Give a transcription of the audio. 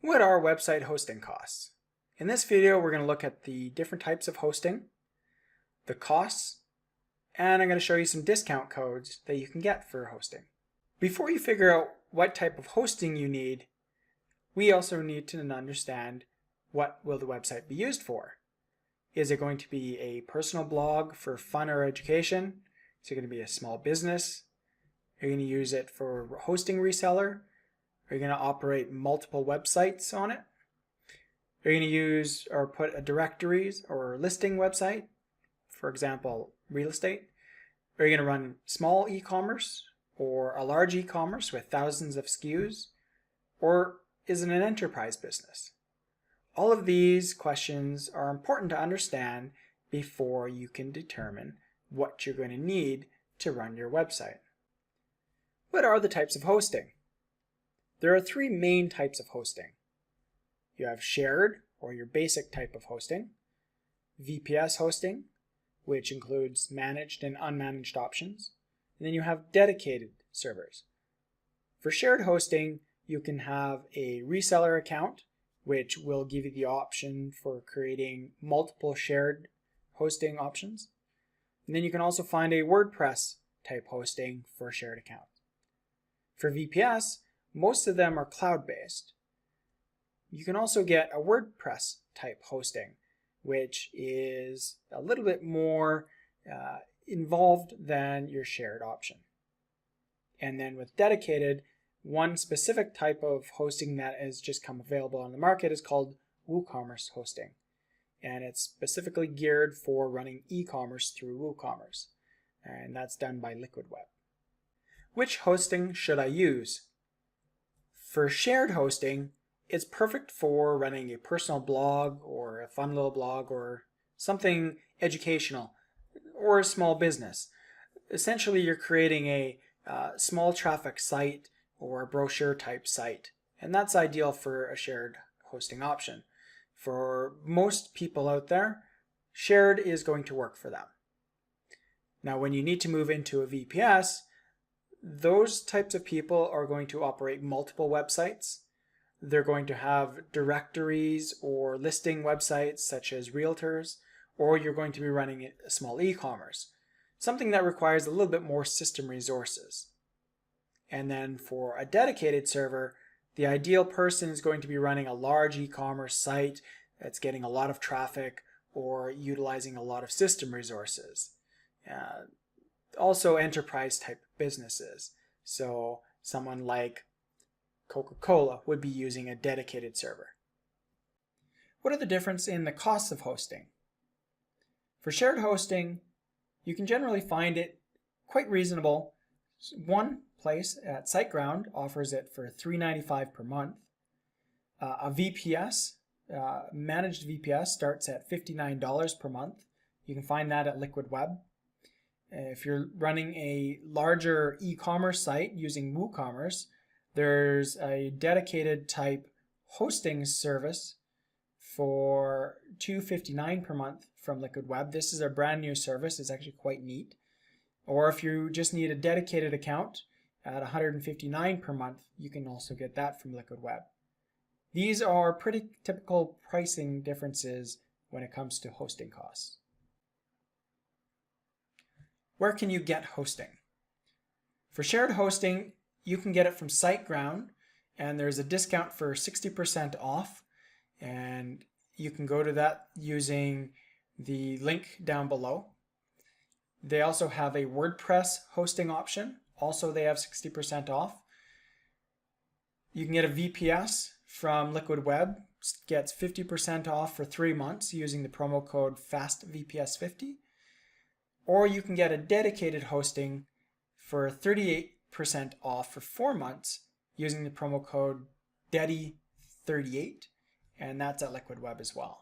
What are website hosting costs? In this video, we're going to look at the different types of hosting, the costs, and I'm going to show you some discount codes that you can get for hosting. Before you figure out what type of hosting you need, we also need to understand what will the website be used for. Is it going to be a personal blog for fun or education? Is it going to be a small business? Are you going to use it for hosting reseller? Are you going to operate multiple websites on it? Are you going to use or put a directories or listing website? For example, real estate. Are you going to run small e-commerce or a large e-commerce with thousands of SKUs? Or is it an enterprise business? All of these questions are important to understand before you can determine what you're going to need to run your website. What are the types of hosting? There are three main types of hosting. You have shared, or your basic type of hosting, VPS hosting, which includes managed and unmanaged options, and then you have dedicated servers. For shared hosting, you can have a reseller account, which will give you the option for creating multiple shared hosting options. And then you can also find a WordPress type hosting for a shared account. For VPS, most of them are cloud-based. You can also get a WordPress type hosting, which is a little bit more involved than your shared option. And then with dedicated, one specific type of hosting that has just come available on the market is called Woocommerce Hosting. And it's specifically geared for running e-commerce through Woocommerce. And that's done by Liquid Web. Which hosting should I use? For shared hosting, it's perfect for running a personal blog or a fun little blog or something educational or a small business. Essentially, you're creating a small traffic site or a brochure type site, and that's ideal for a shared hosting option. For most people out there, shared is going to work for them. Now, when you need to move into a VPS, those types of people are going to operate multiple websites. They're going to have directories or listing websites such as realtors, or you're going to be running a small e-commerce, something that requires a little bit more system resources. And then for a dedicated server, the ideal person is going to be running a large e-commerce site that's getting a lot of traffic or utilizing a lot of system resources. Also enterprise type businesses. So someone like Coca-Cola would be using a dedicated server. What are the difference in the costs of hosting? For shared hosting, you can generally find it quite reasonable. One place at SiteGround offers it for $3.95 per month. A VPS, managed VPS, starts at $59 per month. You can find that at Liquid Web. If you're running a larger e-commerce site using Woocommerce, there's a dedicated type hosting service for $259 per month from Liquid Web. This is a brand new service. It's actually quite neat. Or if you just need a dedicated account at $159 per month, you can also get that from Liquid Web. These are pretty typical pricing differences when it comes to hosting costs. Where can you get hosting? For shared hosting, you can get it from SiteGround, and there's a discount for 60% off, and you can go to that using the link down below. They also have a WordPress hosting option. Also, they have 60% off. You can get a VPS from Liquid Web. Gets 50% off for 3 months using the promo code FASTVPS50. Or you can get a dedicated hosting for 38% off for 4 months using the promo code DEDI38, and that's at Liquid Web as well.